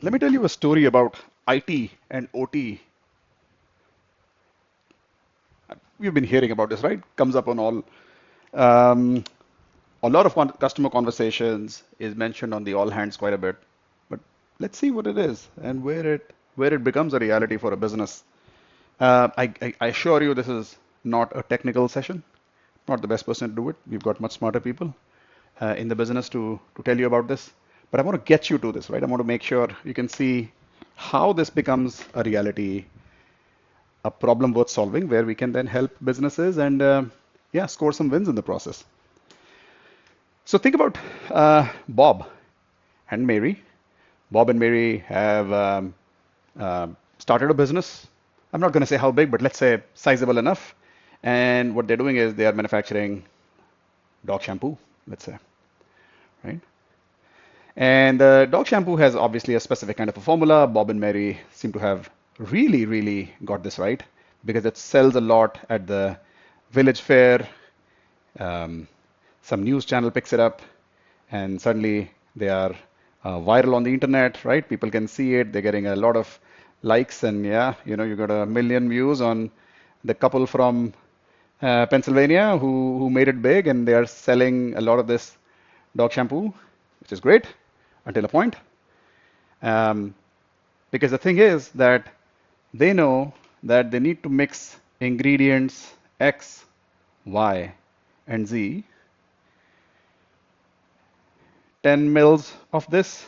Let me tell you a story about IT and OT. We've been hearing about this, right? Comes up on all um, a lot of customer conversations is mentioned on the all hands quite a bit. But let's see what it is and where it becomes a reality for a business. I assure you, this is not a technical session. Not the best person to do it. We've got much smarter people in the business to tell you about this. But I want to get you to this, right? I want to make sure you can see how this becomes a reality, a problem worth solving, where we can then help businesses and yeah, score some wins in the process. So think about Bob and Mary. Bob and Mary have started a business. I'm not going to say how big, but let's say sizable enough. And what they're doing is they are manufacturing dog shampoo, let's say, right? And dog shampoo has obviously a specific kind of a formula. Bob and Mary seem to have really, really got this right because it sells a lot at the village fair. Um, some news channel picks it up, and suddenly they are viral on the internet, right? People can see it. They're getting a lot of likes, and yeah, you got 1 million views on the couple from Pennsylvania who made it big, and they are selling a lot of this dog shampoo, which is great until a point. Um, because the thing is that they know that they need to mix ingredients X, Y, and Z, 10 mils of this,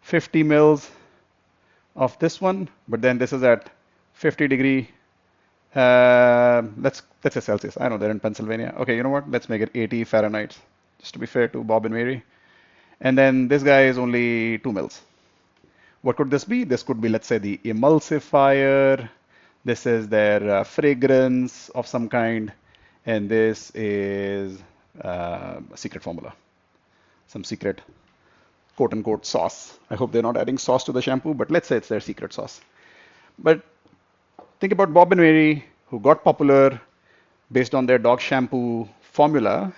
50 mils of this one, but then this is at 50 degree. Let's say Celsius. I know they're in Pennsylvania. Okay, you know what? Let's make it 80 Fahrenheit, just to be fair to Bob and Mary. And then this guy is only 2 mils. What could this be? This could be, let's say, the emulsifier. This is their fragrance of some kind. And this is a secret formula, some secret quote unquote sauce. I hope they're not adding sauce to the shampoo, but let's say it's their secret sauce. But think about Bob and Mary, who got popular based on their dog shampoo formula,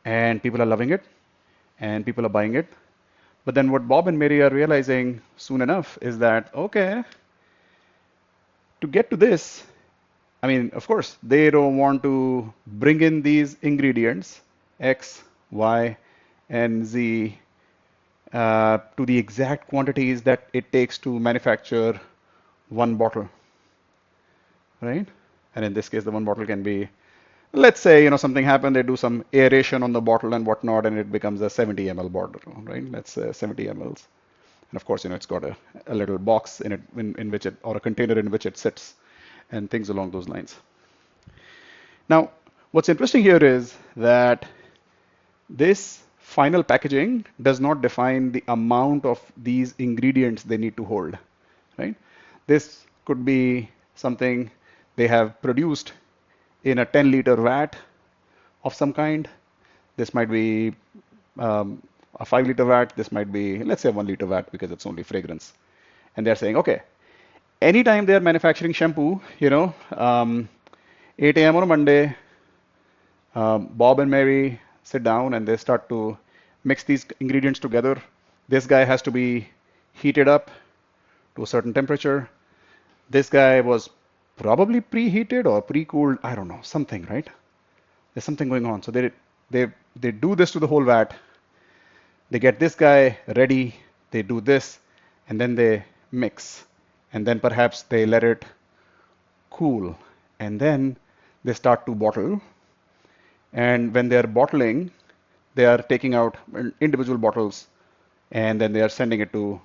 and people are loving it, and people are buying it. But then what Bob and Mary are realizing soon enough is that, okay, to get to this, I mean, of course, they don't want to bring in these ingredients, X, Y, and Z, to the exact quantities that it takes to manufacture one bottle, right? And in this case, the one bottle can be, let's say, something happened, they do some aeration on the bottle and whatnot, and it becomes a 70 ml bottle, right? Let's say 70 mLs. And of course, it's got a little box in it in which it, or a container in which it sits, and things along those lines. Now, what's interesting here is that this final packaging does not define the amount of these ingredients they need to hold, right? This could be something they have produced in a 10-liter vat of some kind. This might be a 5-liter vat. This might be, let's say, a 1-liter vat because it's only fragrance. And they're saying, okay, anytime they're manufacturing shampoo, 8 a.m. on a Monday, Bob and Mary sit down and they start to mix these ingredients together. This guy has to be heated up to a certain temperature. This guy was probably preheated or pre-cooled. I don't know, something, right? There's something going on. So they do this to the whole vat. They get this guy ready. They do this, and then they mix, and then perhaps they let it cool, and then they start to bottle. And when they're bottling, they are taking out individual bottles, and then they are sending it to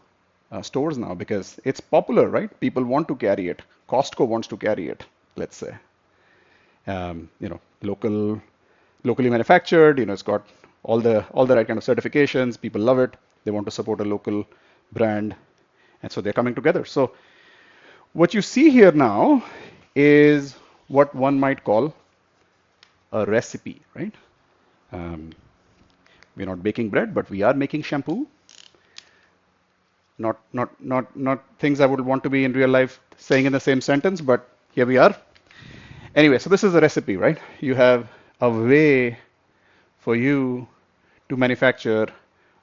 stores now because it's popular, right? People want to carry it. Costco wants to carry it, let's say. Locally manufactured. It's got all the right kind of certifications. People love it. They want to support a local brand, and so they're coming together. So what you see here now is what one might call a recipe, right? We're not baking bread, but we are making shampoo. Not things I would want to be in real life saying in the same sentence, but here we are. Anyway, so this is a recipe, right? You have a way for you to manufacture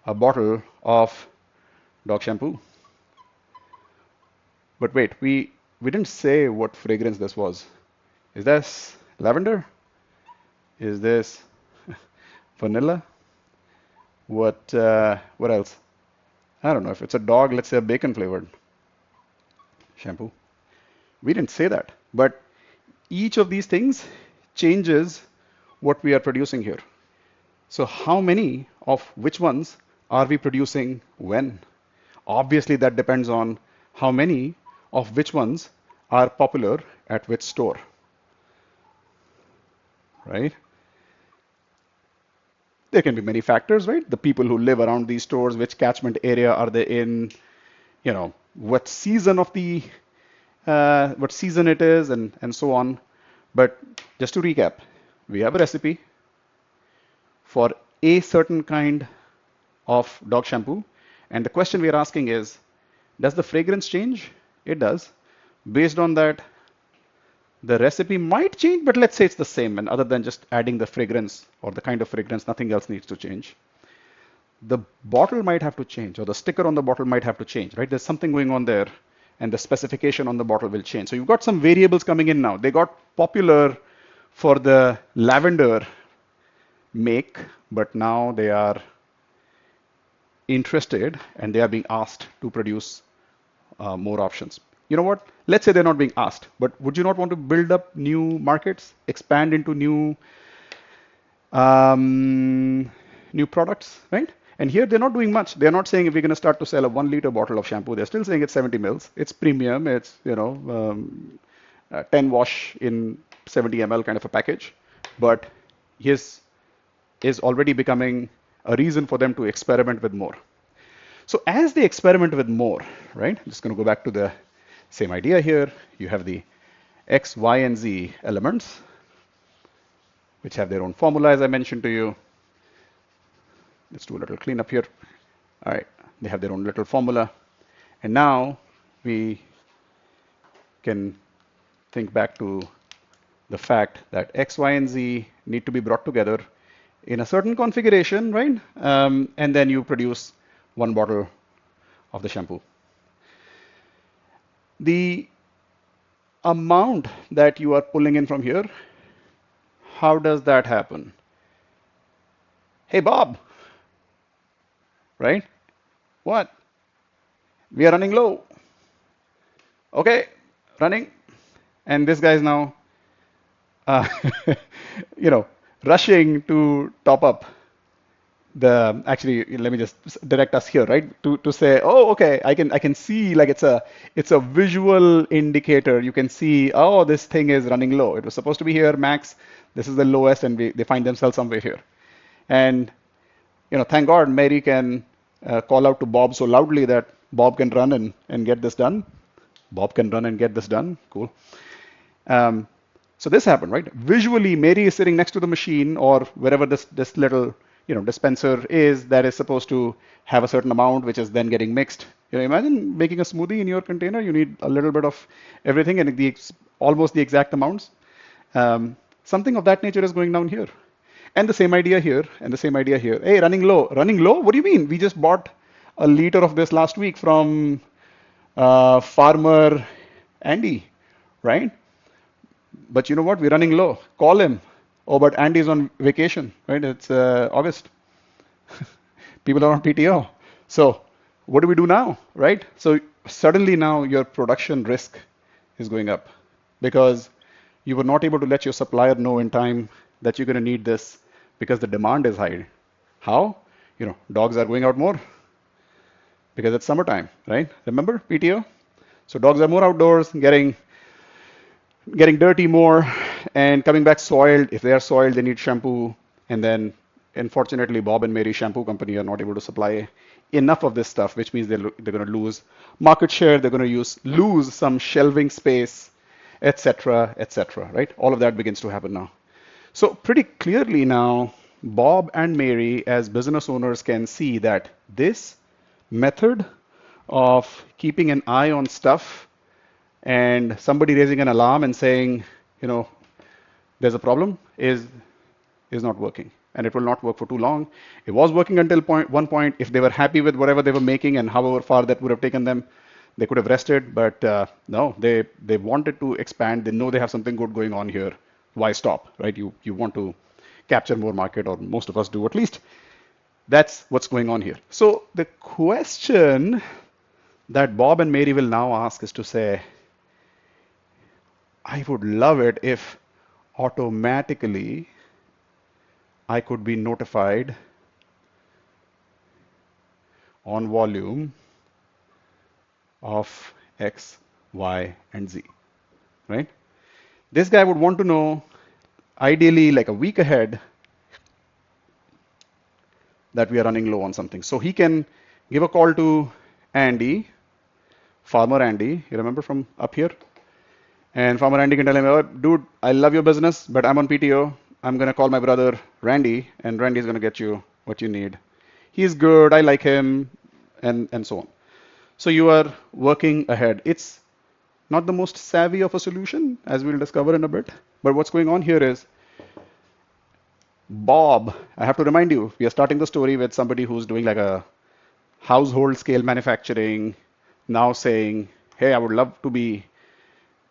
a bottle of dog shampoo. But wait, we didn't say what fragrance this was. Is this lavender? Is this vanilla? What else? I don't know. If it's a dog, let's say a bacon flavored shampoo. We didn't say that. But each of these things changes what we are producing here. So how many of which ones are we producing when? Obviously, that depends on how many of which ones are popular at which store, right? There can be many factors, right? The people who live around these stores, which catchment area are they in, what season of what season it is, and so on. But just to recap, we have a recipe for a certain kind of dog shampoo. And the question we are asking is, does the fragrance change? It does. Based on that, the recipe might change, but let's say it's the same. And other than just adding the fragrance or the kind of fragrance, nothing else needs to change. The bottle might have to change, or the sticker on the bottle might have to change, right? There's something going on there, and the specification on the bottle will change. So you've got some variables coming in now. They got popular for the lavender make, but now they are interested and they are being asked to produce more options. You know what? Let's say they're not being asked, but would you not want to build up new markets, expand into new products, right? And here they're not doing much. They're not saying if we're going to start to sell a 1 liter bottle of shampoo. They're still saying it's 70 mils. It's premium. It's 10 wash in 70 ml kind of a package. But his is already becoming a reason for them to experiment with more. So as they experiment with more, right? I'm just going to go back to the same idea here. You have the X, Y, and Z elements, which have their own formula, as I mentioned to you. Let's do a little cleanup here. All right, they have their own little formula. And now we can think back to the fact that X, Y, and Z need to be brought together in a certain configuration, right? And then you produce one bottle of the shampoo. The amount that you are pulling in from here, how does that happen? Hey, Bob, right? What? We are running low. Okay, running. And this guy is now, rushing to top up actually, let me just direct us here, right? To say, oh, okay, I can see, like, it's a visual indicator. You can see, oh, this thing is running low. It was supposed to be here, max. This is the lowest, and they find themselves somewhere here. And thank God Mary can call out to Bob so loudly that Bob can run and get this done. Bob can run and get this done. Cool. So this happened, right? Visually, Mary is sitting next to the machine or wherever this little dispenser is that is supposed to have a certain amount, which is then getting mixed. Imagine making a smoothie in your container. You need a little bit of everything and almost the exact amounts. Something of that nature is going down here. And the same idea here, and the same idea here. Hey, running low. Running low? What do you mean? We just bought a liter of this last week from Farmer Andy, right? But you know what? We're running low. Call him. Oh, but Andy's on vacation, right? It's August. People are on PTO. So what do we do now, right? So suddenly now your production risk is going up because you were not able to let your supplier know in time that you're going to need this because the demand is high. How? Dogs are going out more because it's summertime, right? Remember PTO? So dogs are more outdoors, getting dirty more and coming back soiled. If they are soiled, they need shampoo. And then, unfortunately, Bob and Mary Shampoo Company are not able to supply enough of this stuff, which means they're going to lose market share. They're going to lose some shelving space, etc., right? All of that begins to happen now. So pretty clearly now, Bob and Mary, as business owners, can see that this method of keeping an eye on stuff and somebody raising an alarm and saying, there's a problem is not working. And it will not work for too long. It was working until one point. If they were happy with whatever they were making and however far that would have taken them, They could have rested, but no, they wanted to expand. They know they have something good going on here. Why stop, right? You want to capture more market, or most of us do at least. That's what's going on here. So the question that Bob and Mary will now ask is to say, I would love it if automatically I could be notified on volume of X, Y, and Z, right? This guy would want to know, ideally like a week ahead, that we are running low on something. So he can give a call to Andy, Farmer Andy, you remember from up here? And Farmer Andy can tell him, oh, dude, I love your business, but I'm on PTO. I'm going to call my brother Randy, and Randy's going to get you what you need. He's good, I like him, and so on. So you are working ahead. It's not the most savvy of a solution, as we'll discover in a bit. But what's going on here is Bob, I have to remind you, we are starting the story with somebody who's doing like a household scale manufacturing, now saying, hey, I would love to be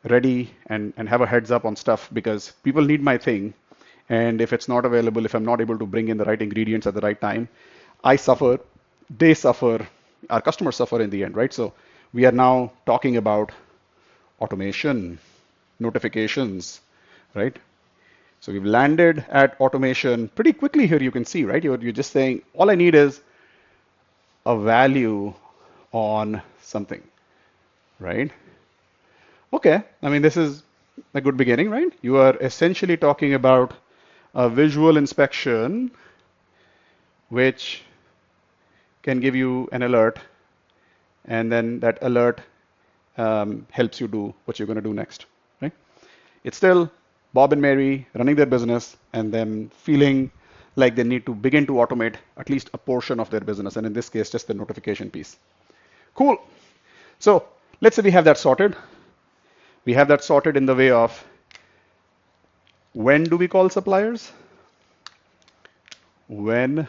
ready and have a heads up on stuff because people need my thing. And if it's not available, if I'm not able to bring in the right ingredients at the right time, I suffer, they suffer, our customers suffer in the end, right? So we are now talking about automation, notifications, right? So we've landed at automation pretty quickly here. You can see, right? You're just saying, all I need is a value on something, right? Okay, I mean, this is a good beginning, right? You are essentially talking about a visual inspection, which can give you an alert, and then that alert helps you do what you're going to do next, right? It's still Bob and Mary running their business and then feeling like they need to begin to automate at least a portion of their business, and in this case, just the notification piece. Cool. So let's say we have that sorted. We have that sorted in the way of, when do we call suppliers? When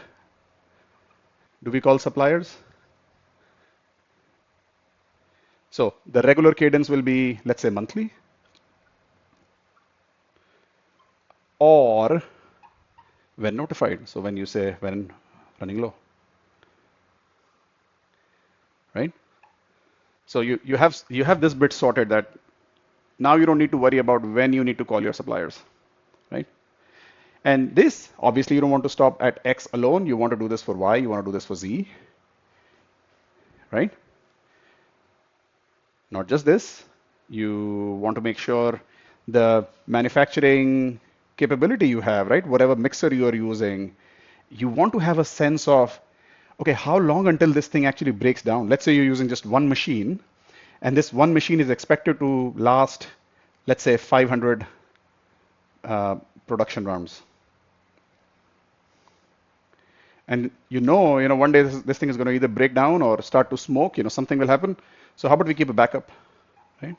do we call suppliers? So the regular cadence will be, let's say, monthly, or when notified. So when you say when running low, right? So you have this bit sorted that now you don't need to worry about when you need to call your suppliers, right? And this, obviously, you don't want to stop at X alone. You want to do this for Y. You want to do this for Z, right? Not just this. You want to make sure the manufacturing capability you have, right? Whatever mixer you are using, you want to have a sense of, okay, how long until this thing actually breaks down? Let's say you're using just one machine, and this one machine is expected to last, let's say, 500 production rounds. And one day this thing is going to either break down or start to smoke, something will happen. So how about we keep a backup, right?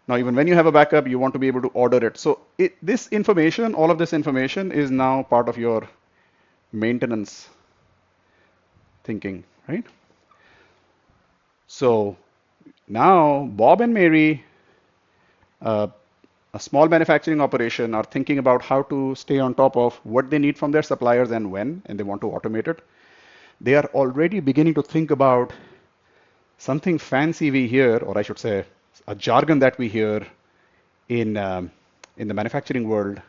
Now, even when you have a backup, you want to be able to order it. So this information, all of this information is now part of your maintenance thinking, right? So now Bob and Mary, a small manufacturing operation, are thinking about how to stay on top of what they need from their suppliers and when, and they want to automate it. They are already beginning to think about something fancy we hear, or I should say a jargon that we hear in the manufacturing world,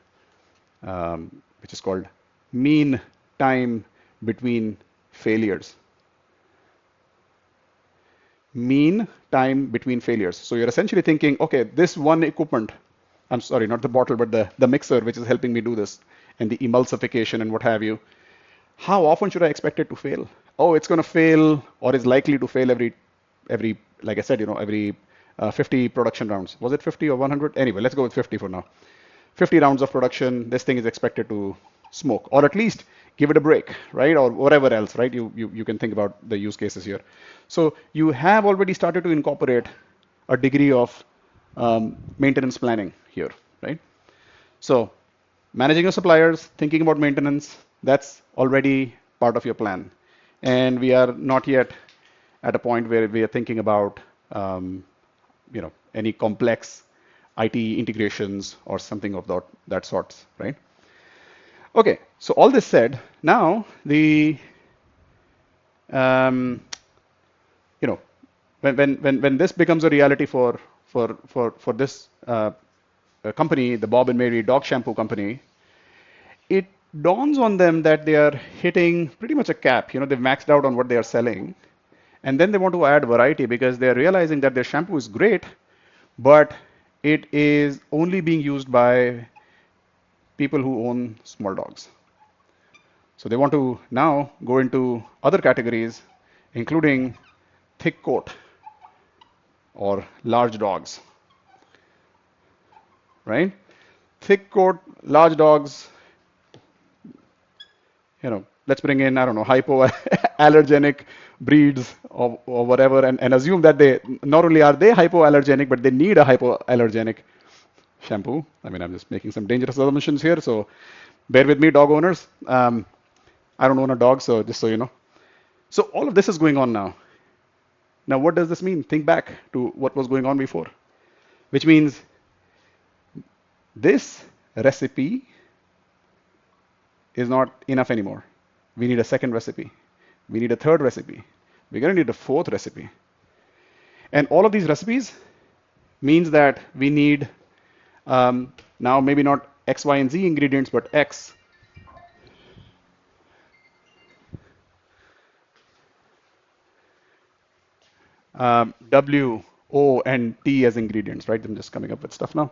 which is called mean time between failures. Mean time between failures. So you're essentially thinking, okay, this one equipment, I'm sorry, not the bottle, but the mixer, which is helping me do this, and the emulsification and what have you, how often should I expect it to fail? Oh, it's going to fail, or is likely to fail every, like I said, every 50 production rounds. Was it 50 or 100? Anyway, let's go with 50 for now. 50 rounds of production, this thing is expected to smoke, or at least give it a break, right? Or whatever else, right? You can think about the use cases here. So you have already started to incorporate a degree of maintenance planning here, right? So managing your suppliers, thinking about maintenance, that's already part of your plan. And we are not yet at a point where we are thinking about um, any complex IT integrations or something of that sorts, right? Okay, so all this said, now the um, you know when this becomes a reality for this company, the Bob and Mary dog shampoo company, it dawns on them that they are hitting pretty much a cap. They've maxed out on what they are selling, and then they want to add variety because they're realizing that their shampoo is great, but it is only being used by people who own small dogs. So they want to now go into other categories, including thick coat or large dogs, right? Thick coat, large dogs, let's bring in, I don't know, hypoallergenic breeds or whatever, and assume that they not only are they hypoallergenic, but they need a hypoallergenic shampoo. I mean, I'm just making some dangerous assumptions here, so bear with me, dog owners. I don't own a dog, so just so you know. So all of this is going on now. Now, what does this mean? Think back to what was going on before, which means this recipe is not enough anymore. We need a second recipe. We need a third recipe. We're going to need a fourth recipe. And all of these recipes means that we need now maybe not X, Y, and Z ingredients, but X, W, O, and T as ingredients, right? I'm just coming up with stuff now.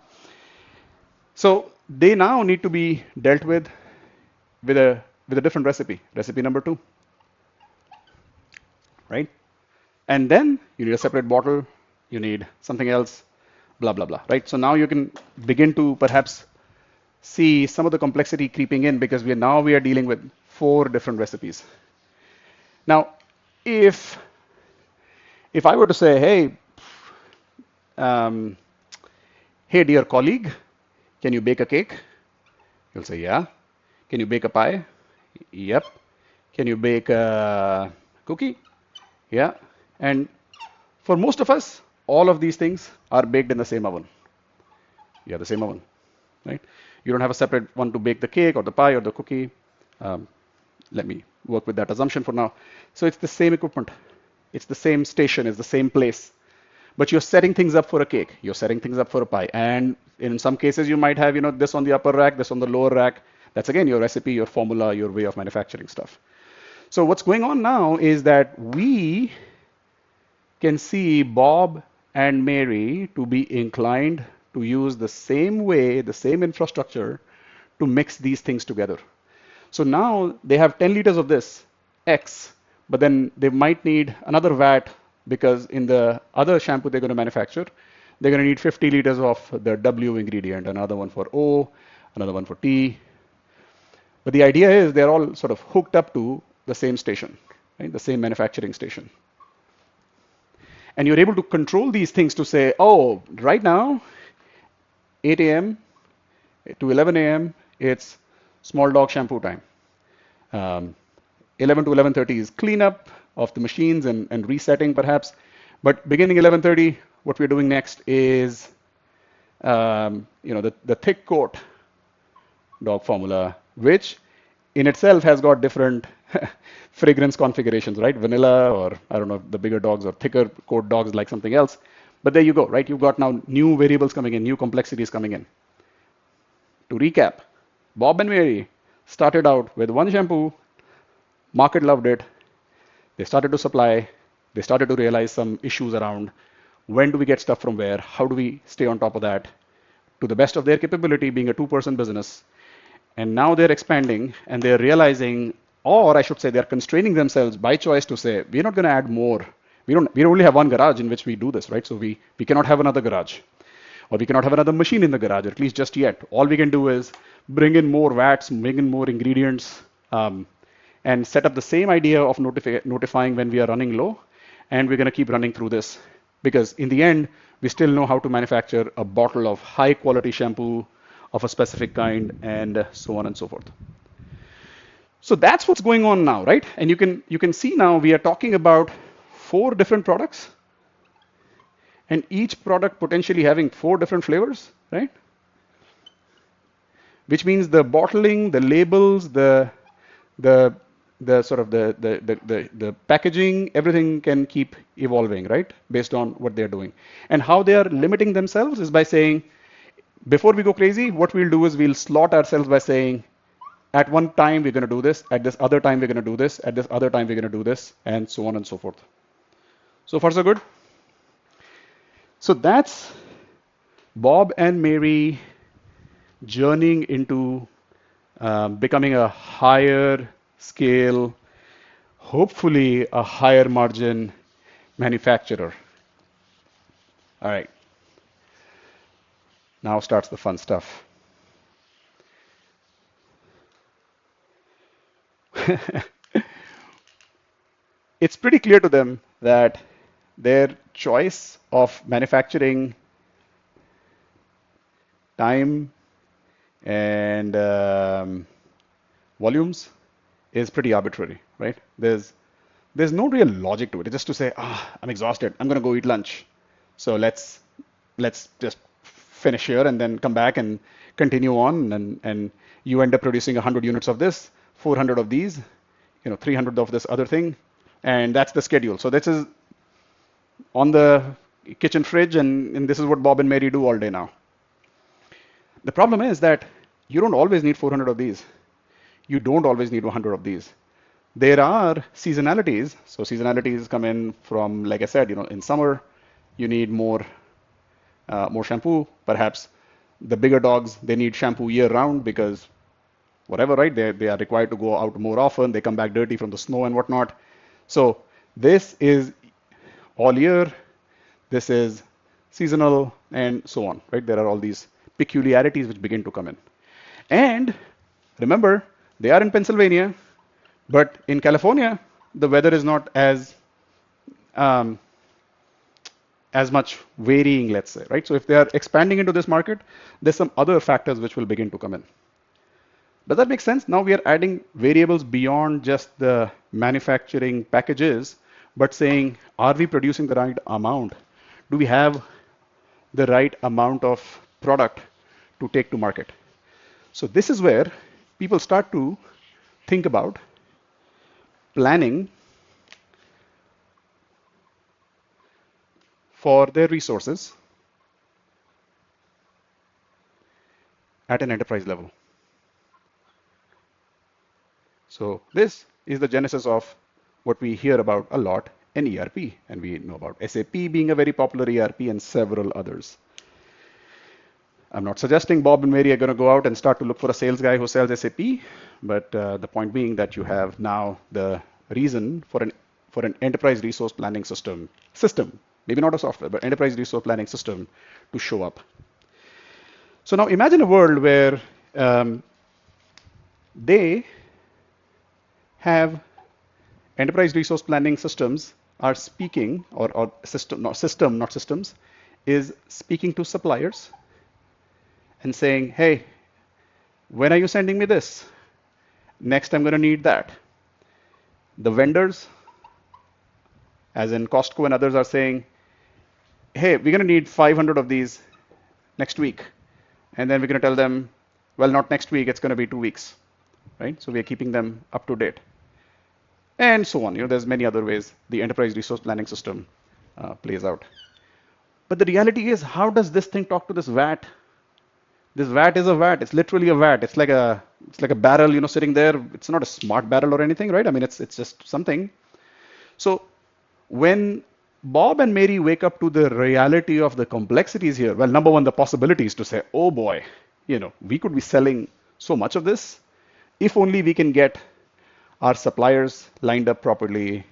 So they now need to be dealt with a different recipe, recipe number 2, right? And then you need a separate bottle, you need something else, blah, blah, blah, right? So now you can begin to perhaps see some of the complexity creeping in because we are dealing with 4 different recipes. Now, if I were to say, hey, hey, dear colleague, can you bake a cake? You'll say, yeah. Can you bake a pie? Yep. Can you bake a cookie? Yeah. And for most of us, all of these things are baked in the same oven. Yeah, the same oven, right? You don't have a separate one to bake the cake or the pie or the cookie. Let me work with that assumption for now. So it's the same equipment. It's the same station. It's the same place. But you're setting things up for a cake. You're setting things up for a pie. And in some cases, you might have this on the upper rack, this on the lower rack. That's, again, your recipe, your formula, your way of manufacturing stuff. So what's going on now is that we can see Bob and Mary to be inclined to use the same way, the same infrastructure to mix these things together. So now they have 10 liters of this, X, but then they might need another vat because in the other shampoo they're going to manufacture, they're going to need 50 liters of the W ingredient, another one for O, another one for T. But the idea is they're all sort of hooked up to the same station, right? The same manufacturing station. And you're able to control these things to say, oh, right now, 8 a.m. to 11 a.m., it's small dog shampoo time. 11 to 11:30 is cleanup of the machines and resetting perhaps. But beginning 11:30, what we're doing next is the thick coat dog formula, which in itself has got different fragrance configurations, right? Vanilla, or I don't know, the bigger dogs or thicker coat dogs like something else. But there you go, right? You've got now new variables coming in, new complexities coming in. To recap, Bob and Mary started out with one shampoo, market loved it, they started to supply, they started to realize some issues around when do we get stuff from where, how do we stay on top of that, to the best of their capability, being a 2-person business. And now they're expanding and they're realizing, or I should say they're constraining themselves by choice to say, we're not going to add more. We only have one garage in which we do this, right? So we cannot have another garage, or we cannot have another machine in the garage, or at least just yet. All we can do is bring in more vats, bring in more ingredients, and set up the same idea of notifying when we are running low. And we're going to keep running through this because in the end, we still know how to manufacture a bottle of high quality shampoo of a specific kind, and so on and so forth. So that's what's going on now, right? And you can see now we are talking about 4 different products, and each product potentially having 4 different flavors, right? Which means the bottling, the labels, the the sort of the packaging, everything can keep evolving, right? Based on what they're doing. And how they are limiting themselves is by saying, before we go crazy, what we'll do is we'll slot ourselves by saying, at one time we're going to do this, at this other time we're going to do this, at this other time we're going to do this, and so on and so forth. So far so good. So that's Bob and Mary journeying into becoming a higher scale, hopefully a higher margin manufacturer. All right. Now starts the fun stuff. It's pretty clear to them that their choice of manufacturing time and volumes is pretty arbitrary, right? There's no real logic to it. It's just to say, I'm exhausted. I'm going to go eat lunch. So let's just finish here and then come back and continue on. And you end up producing 100 units of this, 400 of these, 300 of this other thing, and that's the schedule. So this is on the kitchen fridge, and this is what Bob and Mary do all day now. The problem is that you don't always need 400 of these. You don't always need 100 of these. There are seasonalities. So seasonalities come in from, like I said, in summer, you need more shampoo. Perhaps the bigger dogs, they need shampoo year round because whatever, right? They are required to go out more often. They come back dirty from the snow and whatnot. So this is all year. This is seasonal and so on, right? There are all these peculiarities which begin to come in. And remember, they are in Pennsylvania, but in California, the weather is not as much varying, let's say, right? So if they are expanding into this market, there's some other factors which will begin to come in. Does that make sense? Now we are adding variables beyond just the manufacturing packages, but saying, are we producing the right amount? Do we have the right amount of product to take to market? So this is where people start to think about planning for their resources at an enterprise level. So this is the genesis of what we hear about a lot in ERP, and we know about SAP being a very popular ERP and several others. I'm not suggesting Bob and Mary are going to go out and start to look for a sales guy who sells SAP, but the point being that you have now the reason for an enterprise resource planning system, maybe not a software, but enterprise resource planning system to show up. So now imagine a world where they have enterprise resource planning systems are speaking, or system, not systems, is speaking to suppliers and saying, hey, when are you sending me this? Next, I'm going to need that. The vendors, as in Costco and others, are saying, hey, we're going to need 500 of these next week. And then we're going to tell them, well, not next week, it's going to be 2 weeks, right? So we're keeping them up to date. And so on. There's many other ways the enterprise resource planning system plays out. But the reality is, how does this thing talk to this VAT? This VAT is a VAT. It's literally a VAT. It's like a barrel, sitting there. It's not a smart barrel or anything, right? I mean, it's just something. So when Bob and Mary wake up to the reality of the complexities here, well, number one, the possibilities to say, oh boy, we could be selling so much of this if only we can get our suppliers lined up properly,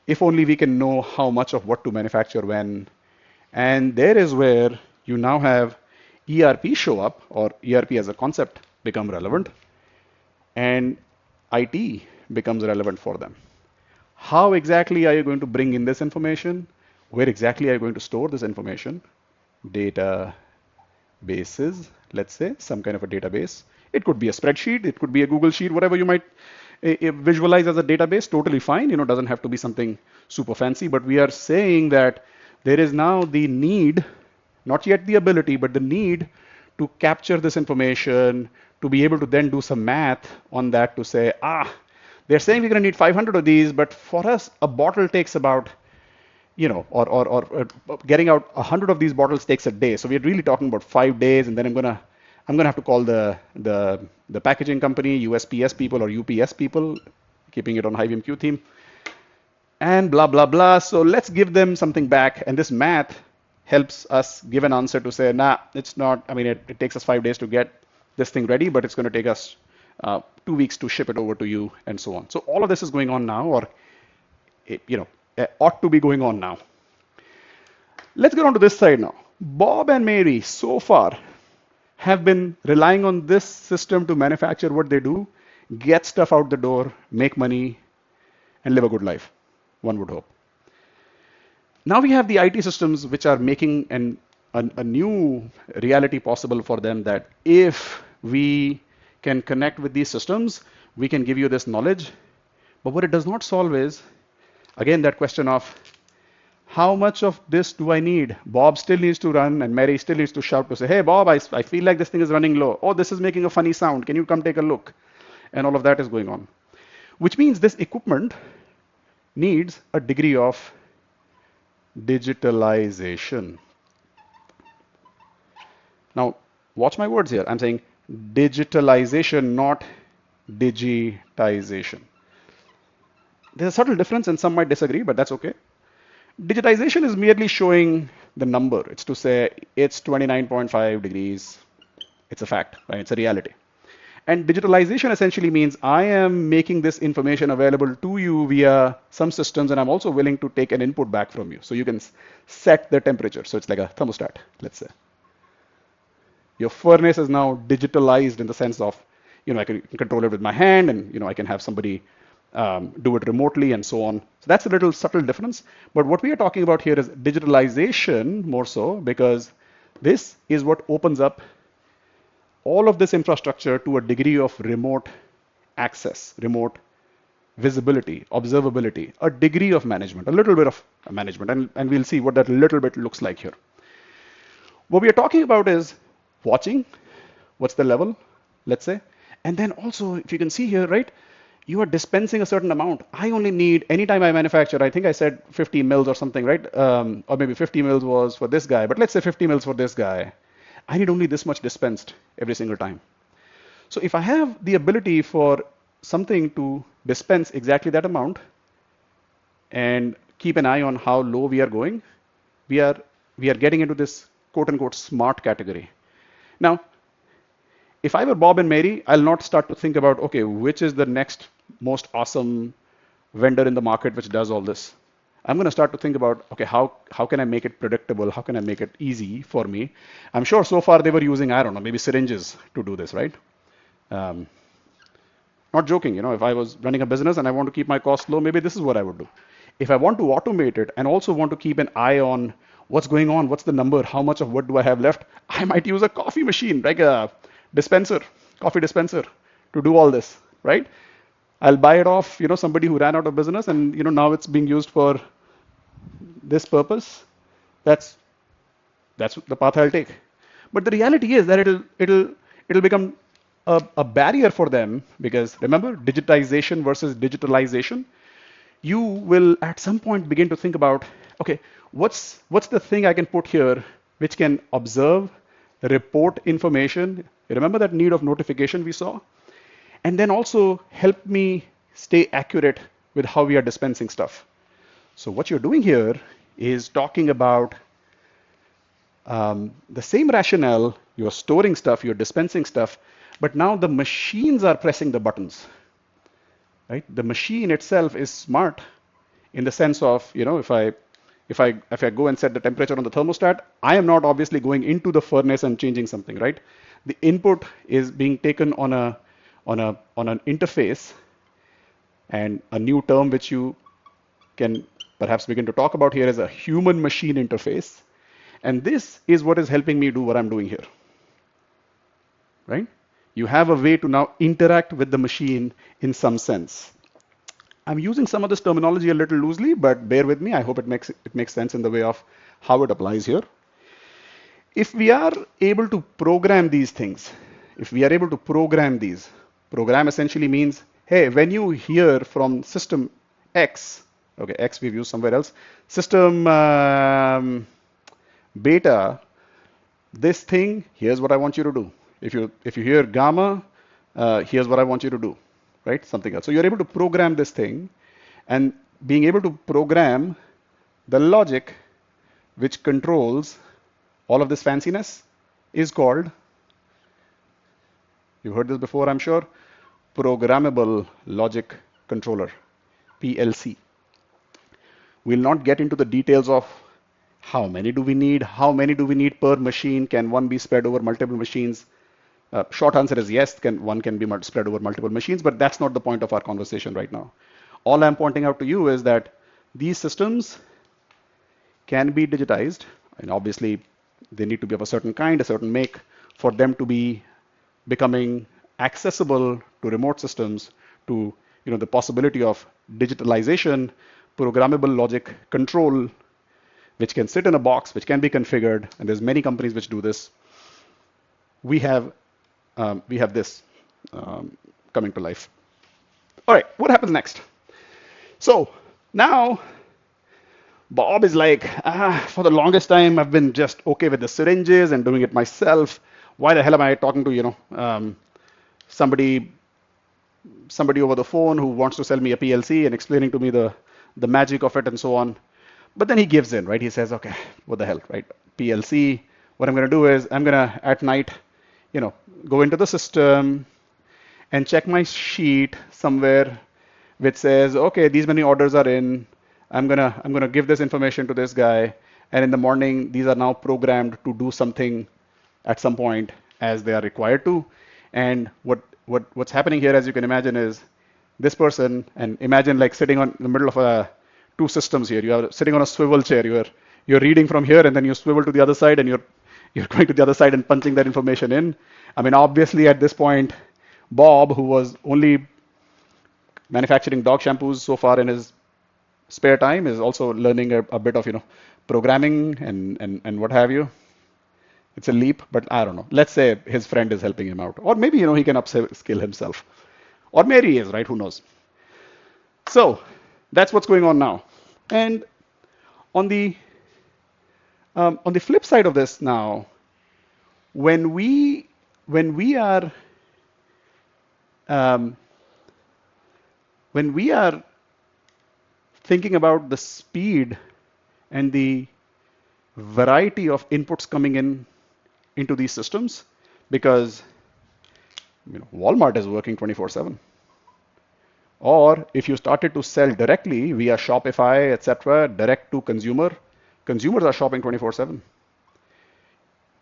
if only we can know how much of what to manufacture when. And there is where you now have ERP show up, or ERP as a concept become relevant, and IT becomes relevant for them. How exactly are you going to bring in this information? Where exactly are you going to store this information? Databases, let's say, some kind of a database. It could be a spreadsheet, it could be a Google Sheet, whatever you might visualize as a database, totally fine. Doesn't have to be something super fancy, but we are saying that there is now the need, not yet the ability, but the need to capture this information, to be able to then do some math on that to say, they're saying we're going to need 500 of these, but for us, a bottle takes about, or getting out 100 of these bottles takes a day. So we're really talking about 5 days, and then I'm gonna have to call the packaging company, USPS people or UPS people, keeping it on HiveMQ theme, and blah blah blah. So let's give them something back, and this math helps us give an answer to say, nah, it's not. I mean, it takes us 5 days to get this thing ready, but it's going to take us 2 weeks to ship it over to you, and so on. So all of this is going on now, or it, ought to be going on now. Let's get on to this side now. Bob and Mary so far have been relying on this system to manufacture what they do, get stuff out the door, make money, and live a good life, one would hope. Now we have the IT systems which are making a new reality possible for them, that if we can connect with these systems, we can give you this knowledge. But what it does not solve is, again, that question of how much of this do I need? Bob still needs to run, and Mary still needs to shout to say, hey, Bob, I feel like this thing is running low. Oh, this is making a funny sound. Can you come take a look? And all of that is going on, which means this equipment needs a degree of digitalization. Now, watch my words here. I'm saying digitalization, not digitization. There's a subtle difference, and some might disagree, but that's okay. Digitization is merely showing the number. It's to say it's 29.5 degrees. It's a fact, right? It's a reality. And digitalization essentially means I am making this information available to you via some systems, and I'm also willing to take an input back from you. So you can set the temperature. So it's like a thermostat, let's say. Your furnace is now digitalized in the sense of, I can control it with my hand, and I can have somebody do it remotely, and so on. So that's a little subtle difference. But what we are talking about here is digitalization more so, because this is what opens up all of this infrastructure to a degree of remote access, remote visibility, observability, a degree of management, a little bit of management. And we'll see what that little bit looks like here. What we are talking about is watching, what's the level, let's say. And then also, if you can see here, right, you are dispensing a certain amount. I only need, anytime I manufacture, I think I said 50 mils or something, right? Or maybe 50 mils was for this guy, but let's say 50 mils for this guy. I need only this much dispensed every single time. So if I have the ability for something to dispense exactly that amount and keep an eye on how low we are going, we are getting into this quote unquote smart category. Now, if I were Bob and Mary, I'll not start to think about, okay, which is the next most awesome vendor in the market which does all this. I'm going to start to think about, okay, how can I make it predictable? How can I make it easy for me? I'm sure so far they were using, I don't know, maybe syringes to do this, right? Not joking, if I was running a business and I want to keep my costs low, maybe this is what I would do. If I want to automate it and also want to keep an eye on what's going on, what's the number, how much of what do I have left, I might use a coffee machine, like a dispenser, coffee dispenser, to do all this, right? I'll buy it off, somebody who ran out of business, and now it's being used for this purpose. That's the path I'll take. But the reality is that it'll become a barrier for them, because remember, digitization versus digitalization. You will at some point begin to think about, okay, what's the thing I can put here which can observe, report information. Remember that need of notification we saw? And then also help me stay accurate with how we are dispensing stuff. So what you're doing here is talking about the same rationale. You're storing stuff, you're dispensing stuff, but now the machines are pressing the buttons, right? The machine itself is smart in the sense of, if I go and set the temperature on the thermostat, I am not obviously going into the furnace and changing something, right? The input is being taken on an interface, and a new term which you can perhaps begin to talk about here is a human machine interface. And this is what is helping me do what I'm doing here, right? You have a way to now interact with the machine in some sense. I'm using some of this terminology a little loosely, but bear with me. I hope it makes sense in the way of how it applies here. If we are able to program these things, if we are able to program these, program essentially means, hey, when you hear from system X, okay, X we've used somewhere else, system beta, this thing, here's what I want you to do. If you hear gamma, here's what I want you to do, right? Something else. So you're able to program this thing, and being able to program the logic which controls all of this fanciness is called, you've heard this before, I'm sure, programmable logic controller, PLC. We'll not get into the details of how many do we need per machine, can one be spread over multiple machines. Short answer is yes, one can be spread over multiple machines, but that's not the point of our conversation right now. All I'm pointing out to you is that these systems can be digitized, and obviously they need to be of a certain kind, a certain make, for them to be becoming accessible to remote systems, to the possibility of digitalization, programmable logic control, which can sit in a box, which can be configured, and there's many companies which do this. We have this coming to life. All right, what happens next? So now Bob is like, for the longest time, I've been just okay with the syringes and doing it myself. Why the hell am I talking to, somebody over the phone who wants to sell me a PLC and explaining to me the magic of it and so on? But then he gives in, right? He says, okay, what the hell, right? PLC, what I'm going to do is I'm going to, at night, go into the system and check my sheet somewhere which says, okay, these many orders are in. I'm gonna give this information to this guy, and in the morning, these are now programmed to do something at some point as they are required to. And what's happening here, as you can imagine, is this person, and imagine like sitting on the middle of two systems here. You are sitting on a swivel chair. You're reading from here, and then you swivel to the other side, and you're going to the other side and punching that information in. I mean, obviously at this point, Bob, who was only manufacturing dog shampoos so far in his spare time, is also learning a bit of programming and what have you. It's a leap, but I don't know. Let's say his friend is helping him out, or maybe he can upskill himself, or maybe he is, right? Who knows? So that's what's going on now. And on the flip side of this now, when we are thinking about the speed and the variety of inputs coming into these systems, because Walmart is working 24/7. Or if you started to sell directly via Shopify, etc., direct to consumers are shopping 24/7.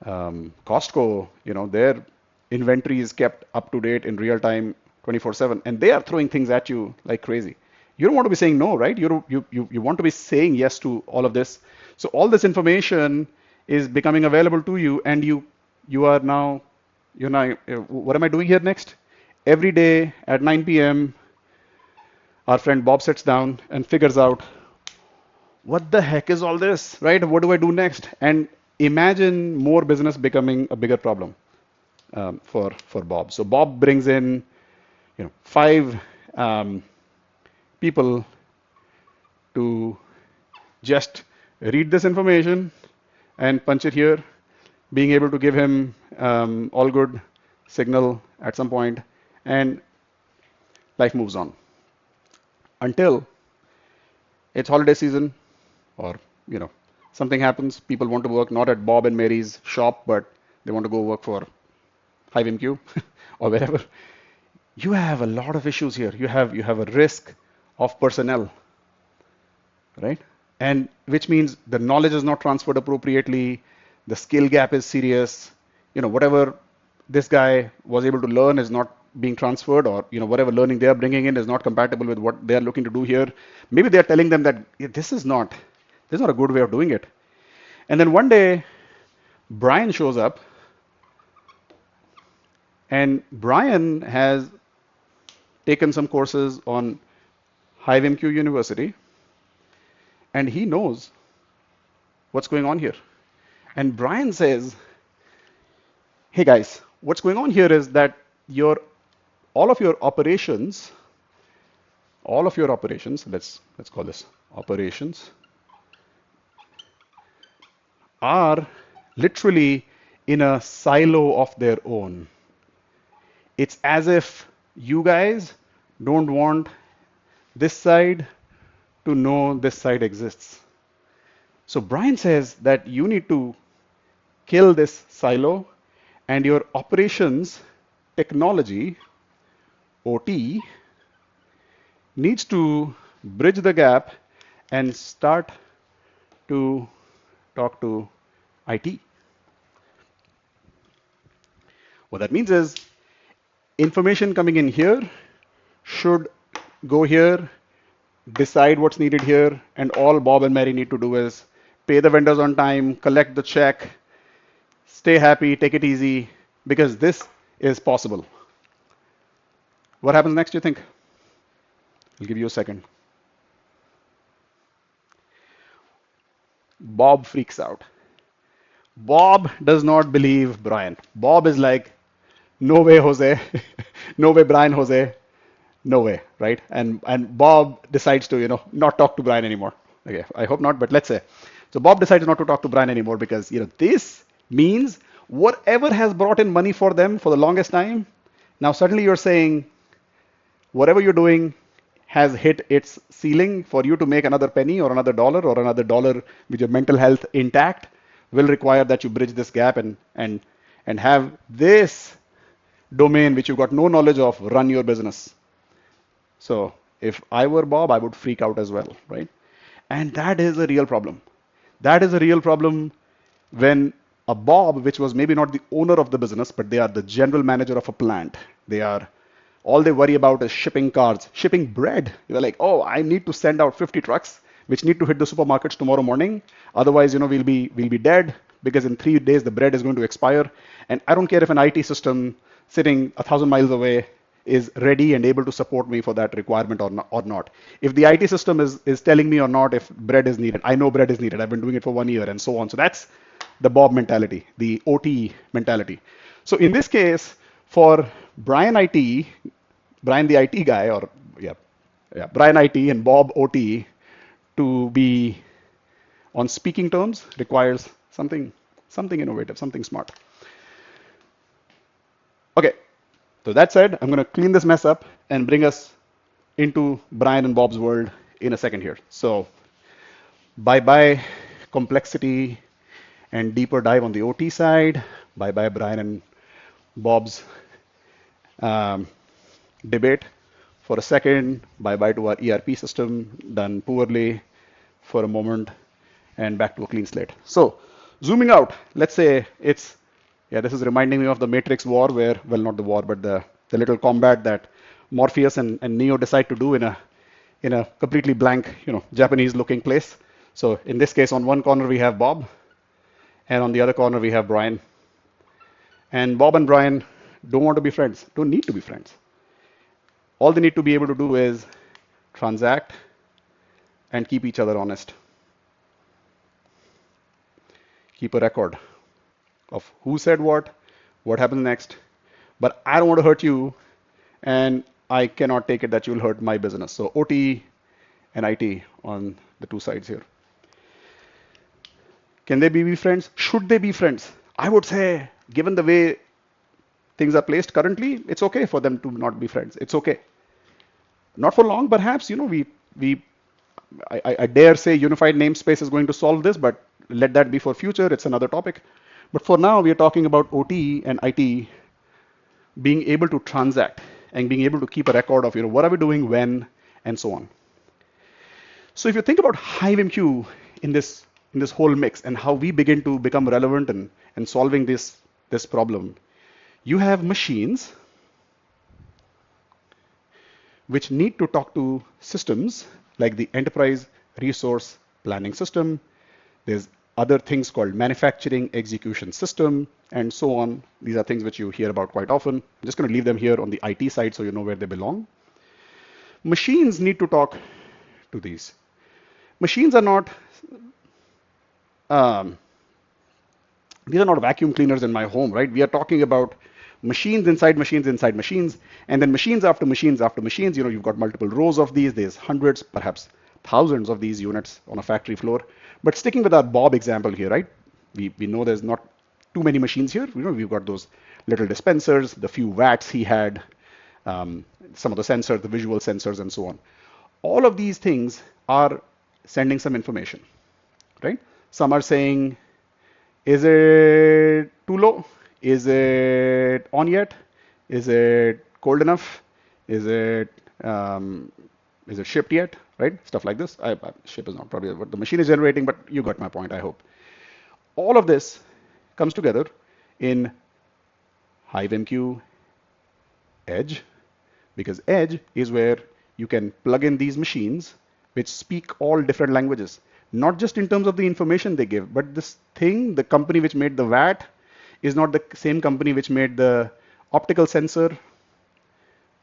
Costco, their inventory is kept up to date in real time 24/7, and they are throwing things at you like crazy. You don't want to be saying no, right? You want to be saying yes to all of this. So all this information is becoming available to you, and you are now, what am I doing here next? Every day at 9 p.m., our friend Bob sits down and figures out, what the heck is all this, right? What do I do next? And imagine more business becoming a bigger problem for Bob. So Bob brings in, 5 people to just read this information and punch it here, being able to give him all good signal at some point, and life moves on until it's holiday season, or something happens. People want to work not at Bob and Mary's shop, but they want to go work for HiveMQ or wherever. You have a lot of issues here. You have a risk of personnel, right? And which means the knowledge is not transferred appropriately. The skill gap is serious. Whatever this guy was able to learn is not being transferred, or whatever learning they are bringing in is not compatible with what they are looking to do here. Maybe they are telling them that this is not a good way of doing it. And then one day, Brian shows up, and Brian has taken some courses on HiveMQ University, and he knows what's going on here. And Brian says, hey guys, what's going on here is that your all of your operations, let's call this operations, are literally in a silo of their own. It's as if you guys don't want this side to know this side exists. So Brian says that you need to kill this silo, and your operations technology, OT, needs to bridge the gap and start to talk to IT. What that means is information coming in here should go here, decide what's needed here, and all Bob and Mary need to do is pay the vendors on time, collect the check, stay happy, take it easy, because this is possible. What happens next, do you think? I'll give you a second. Bob freaks out. Bob does not believe Brian. Bob is like, no way, Jose. No way, Brian, Jose. No way, right? And Bob decides to, not talk to Brian anymore. Okay, I hope not, but let's say. So Bob decides not to talk to Brian anymore because, this means whatever has brought in money for them for the longest time, now suddenly you're saying whatever you're doing has hit its ceiling. For you to make another penny or another dollar with your mental health intact will require that you bridge this gap and have this domain which you've got no knowledge of run your business. So if I were Bob, I would freak out as well, right? And that is a real problem. That is a real problem when a Bob, which was maybe not the owner of the business, but they are the general manager of a plant. All they worry about is shipping cars, shipping bread. They're like, oh, I need to send out 50 trucks, which need to hit the supermarkets tomorrow morning. Otherwise, we'll be dead because in 3 days the bread is going to expire. And I don't care if an IT system sitting 1,000 miles away is ready and able to support me for that requirement or not. If the IT system is telling me or not if bread is needed, I know bread is needed. I've been doing it for 1 year and so on. So that's the Bob mentality, the OT mentality. So in this case, for Brian IT, Brian the IT guy, or Brian IT and Bob OT to be on speaking terms requires something innovative, something smart. Okay, so that said, I'm going to clean this mess up and bring us into Brian and Bob's world in a second here. So bye-bye complexity and deeper dive on the OT side. Bye-bye Brian and Bob's debate for a second. Bye-bye to our ERP system done poorly for a moment, and back to a clean slate. So zooming out, let's say this is reminding me of the Matrix war where, well, not the war, but the little combat that Morpheus and Neo decide to do in a completely blank, Japanese looking place. So in this case, on one corner we have Bob, and on the other corner we have Brian. And Bob and Brian don't want to be friends, don't need to be friends. All they need to be able to do is transact and keep each other honest. Keep a record of who said what happens next, but I don't want to hurt you, and I cannot take it that you'll hurt my business. So OT and IT on the two sides here. Can they be friends? Should they be friends? I would say, given the way things are placed currently, it's okay for them to not be friends. It's okay. Not for long, perhaps. I dare say unified namespace is going to solve this, but let that be for future. It's another topic. But for now, we are talking about OT and IT being able to transact and being able to keep a record of what are we doing, when, and so on. So if you think about HiveMQ in this whole mix and how we begin to become relevant and solving this problem, you have machines which need to talk to systems like the enterprise resource planning system. There's other things called manufacturing execution system, and so on. These are things which you hear about quite often. I'm just going to leave them here on the IT side so you know where they belong. Machines need to talk to these. Machines are not, um, these are not vacuum cleaners in my home, right? We are talking about machines inside machines inside machines, and then machines after machines after machines. You know, you've got multiple rows of these. There's hundreds, perhaps thousands of these units on a factory floor. But sticking with our Bob example here, right? We know there's not too many machines here. You know, we've got those little dispensers, the few vats he had, some of the sensors, the visual sensors, and so on. All of these things are sending some information, right? Some are saying, is it too low? Is it on yet? Is it cold enough? Is it shipped yet? Right? Stuff like this. Ship is not probably what the machine is generating, but you got my point, I hope. All of this comes together in HiveMQ Edge, because Edge is where you can plug in these machines which speak all different languages, not just in terms of the information they give, but this thing, the company which made the VAT is not the same company which made the optical sensor,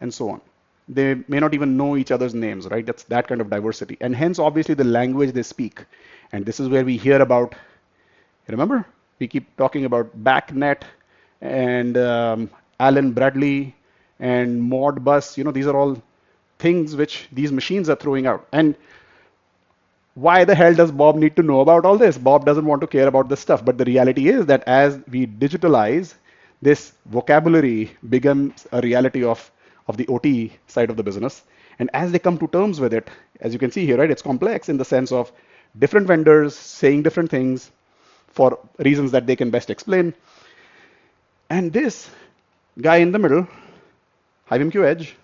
and so on. They may not even know each other's names, right? That's that kind of diversity. And hence, obviously, the language they speak. And this is where we hear about, remember, we keep talking about BACnet and Alan Bradley and Modbus. You know, these are all things which these machines are throwing out. And why the hell does Bob need to know about all this? Bob doesn't want to care about this stuff. But the reality is that as we digitalize, this vocabulary becomes a reality of the OT side of the business. And as they come to terms with it, as you can see here, right, it's complex in the sense of different vendors saying different things for reasons that they can best explain. And this guy in the middle, HiveMQ Edge,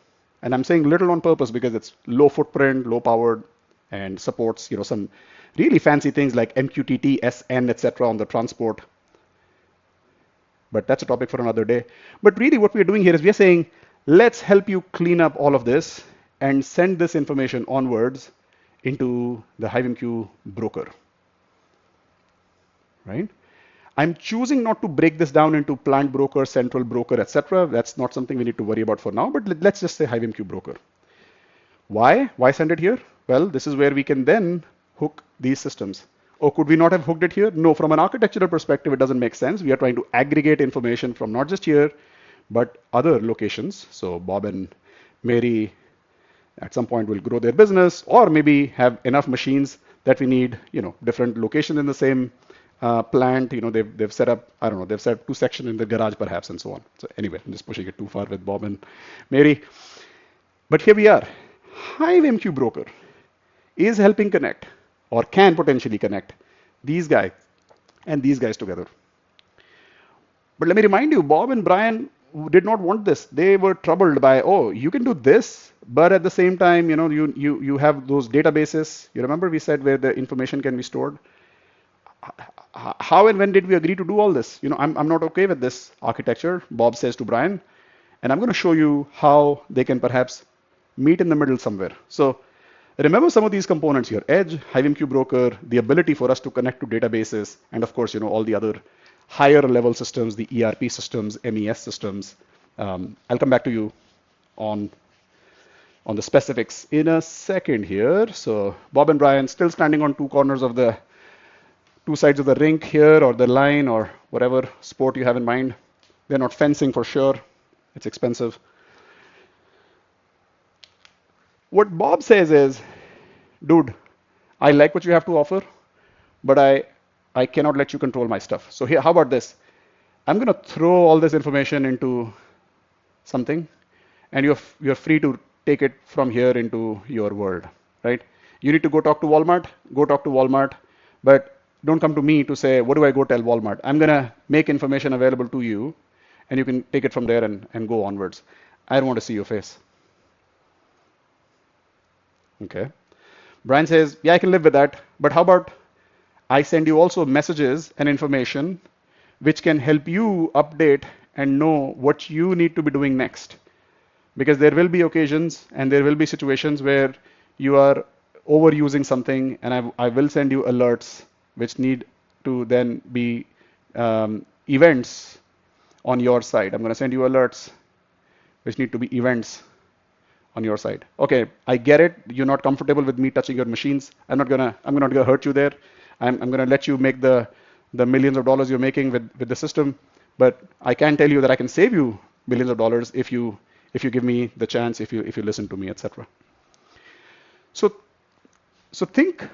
and I'm saying little on purpose because it's low footprint, low powered, and supports, you know, some really fancy things like MQTT, SN, etc. on the transport. But that's a topic for another day. But really what we're doing here is we're saying, let's help you clean up all of this and send this information onwards into the HiveMQ broker, right? I'm choosing not to break this down into plant broker, central broker, etc. That's not something we need to worry about for now, but let's just say HiveMQ broker. Why? Why send it here? Well, this is where we can then hook these systems. Or could we not have hooked it here? No, from an architectural perspective, it doesn't make sense. We are trying to aggregate information from not just here, but other locations. So Bob and Mary at some point will grow their business, or maybe have enough machines that we need, you know, different locations in the same plant. You know, they've set up, I don't know, they've set up 2 sections in the garage perhaps, and so on. So anyway, I'm just pushing it too far with Bob and Mary. But here we are. HiveMQ broker is helping connect, or can potentially connect, these guys and these guys together. But let me remind you, Bob and Brian did not want this. They were troubled by, oh, you can do this, but at the same time, you know, you have those databases. You remember we said where the information can be stored? How and when did we agree to do all this? You know, I'm not okay with this architecture, Bob says to Brian, and I'm going to show you how they can perhaps meet in the middle somewhere. So remember some of these components here: Edge, HiveMQ broker, the ability for us to connect to databases, and of course, you know, all the other higher level systems, the ERP systems, MES systems. I'll come back to you on the specifics in a second here. So Bob and Brian still standing on 2 corners of the 2 sides of the rink here, or the line, or whatever sport you have in mind. They're not fencing for sure. It's expensive. What Bob says is, dude, I like what you have to offer, but I cannot let you control my stuff. So here, how about this? I'm going to throw all this information into something, and you're free to take it from here into your world, right? You need to go talk to Walmart, but don't come to me to say, what do I go tell Walmart? I'm going to make information available to you, and you can take it from there and go onwards. I don't want to see your face. Okay. Brian says, yeah, I can live with that, but how about I send you also messages and information which can help you update and know what you need to be doing next. Because there will be occasions and there will be situations where you are overusing something, and I will send you alerts which need to then be events on your side. I'm going to send you alerts which need to be events on your side. Okay, I get it. You're not comfortable with me touching your machines. I'm not gonna hurt you there. I'm gonna let you make the millions of dollars you're making with the system. But I can tell you that I can save you millions of dollars if you give me the chance, if you listen to me, etc. So so think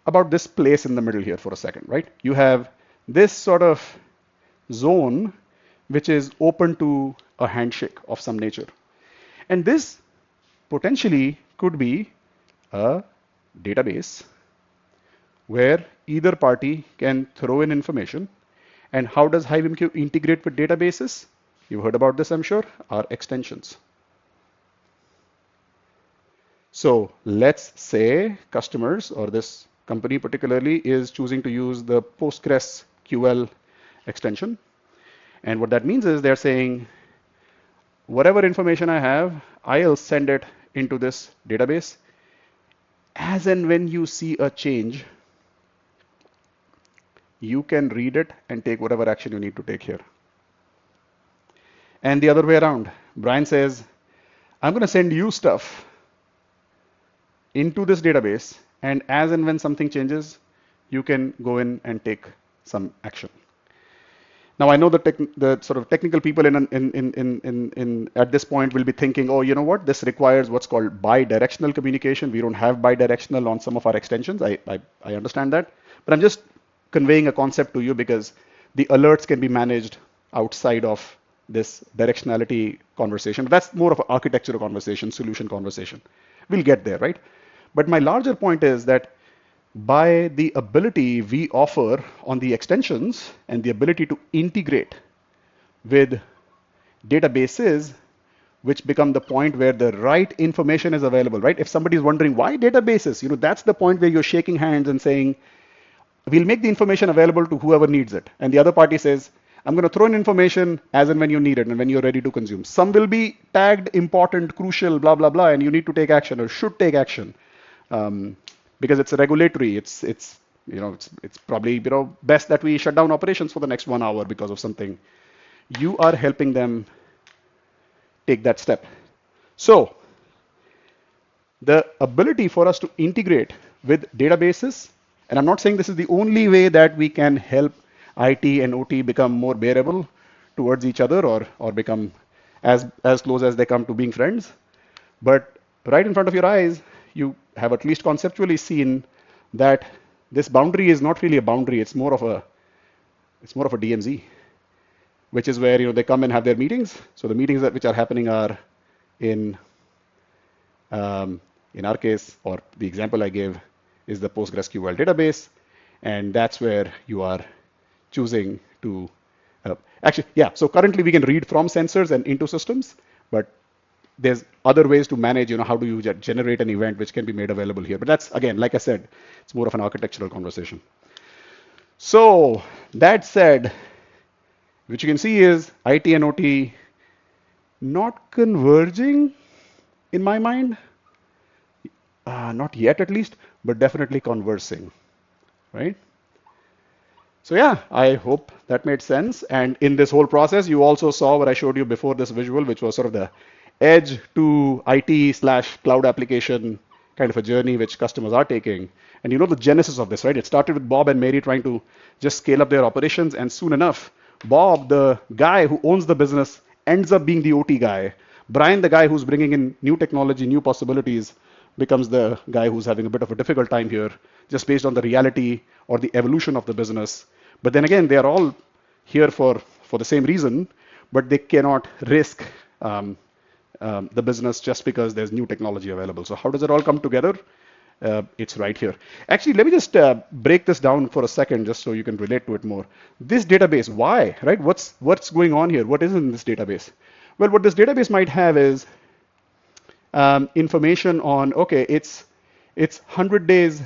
about this place in the middle here for a second, right? You have this sort of zone which is open to a handshake of some nature. And this potentially could be a database where either party can throw in information. And how does HiveMQ integrate with databases? You've heard about this, I'm sure, are extensions. So let's say customers or this company particularly is choosing to use the PostgreSQL extension. And what that means is they're saying, whatever information I have, I'll send it into this database. As and when you see a change, you can read it and take whatever action you need to take here. And the other way around, Brian says, I'm going to send you stuff into this database, and as and when something changes, you can go in and take some action. Now I know the sort of technical people in at this point will be thinking, oh, you know what? This requires what's called bi-directional communication. We don't have bi-directional on some of our extensions. I understand that, but I'm just conveying a concept to you because the alerts can be managed outside of this directionality conversation. But that's more of an architectural conversation, solution conversation. We'll get there, right? But my larger point is that by the ability we offer on the extensions and the ability to integrate with databases, which become the point where the right information is available, right? If somebody is wondering why databases, that's the point where you're shaking hands and saying, we'll make the information available to whoever needs it. And the other party says, I'm going to throw in information as and when you need it and when you're ready to consume. Some will be tagged important, crucial, blah, blah, blah, and you need to take action or should take action. Because it's a regulatory, it's probably best that we shut down operations for the next 1 hour because of something. You are helping them take that step. So the ability for us to integrate with databases, and I'm not saying this is the only way that we can help IT and OT become more bearable towards each other or become as close as they come to being friends, but right in front of your eyes, you have at least conceptually seen that this boundary is not really a boundary. It's more of a DMZ, which is where they come and have their meetings. So the meetings which are happening are in our case, or the example I gave is the PostgreSQL database, and that's where you are choosing to actually, yeah. So currently we can read from sensors and into systems, but there's other ways to manage, how do you generate an event which can be made available here. But that's, again, like I said, it's more of an architectural conversation. So that said, what you can see is IT and OT not converging in my mind, not yet at least, but definitely conversing, right? So yeah, I hope that made sense. And in this whole process, you also saw what I showed you before this visual, which was sort of the edge to IT/cloud application kind of a journey which customers are taking. And the genesis of this, right? It started with Bob and Mary trying to just scale up their operations. And soon enough, Bob, the guy who owns the business, ends up being the OT guy. Brian, the guy who's bringing in new technology, new possibilities, becomes the guy who's having a bit of a difficult time here, just based on the reality or the evolution of the business. But then again, they are all here for the same reason, but they cannot risk the business just because there's new technology available. So how does it all come together? It's right here. Actually, let me just break this down for a second, just so you can relate to it more. This database, why, right? What's going on here? What is in this database? Well, what this database might have is information on, okay, it's 100 days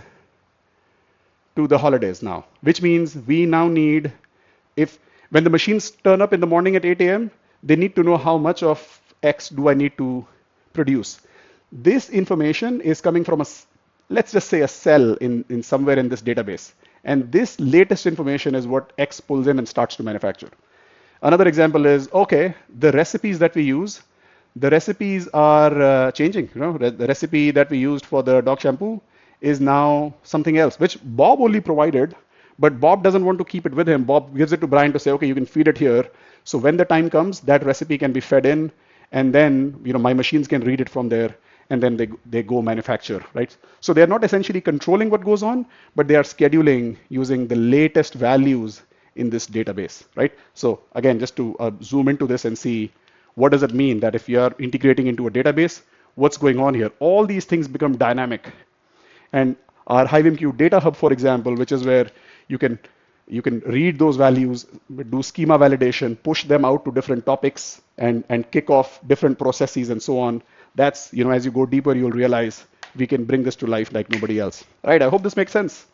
to the holidays now, which means we now need, when the machines turn up in the morning at 8 a.m., they need to know how much of X do I need to produce. This information is coming from let's just say a cell in somewhere in this database. And this latest information is what X pulls in and starts to manufacture. Another example is, okay, the recipes that we use, the recipes are changing. The recipe that we used for the dog shampoo is now something else, which Bob only provided, but Bob doesn't want to keep it with him. Bob gives it to Brian to say, okay, you can feed it here. So when the time comes, that recipe can be fed in, and then my machines can read it from there, and then they go manufacture, right? So they're not essentially controlling what goes on, but they are scheduling using the latest values in this database, right? So again, just to zoom into this and see what does it mean that if you are integrating into a database, what's going on here? All these things become dynamic. And our HiveMQ data hub, for example, which is where you can read those values, do schema validation, push them out to different topics, and kick off different processes and so on. That's, as you go deeper, you'll realize we can bring this to life like nobody else. All right, I hope this makes sense.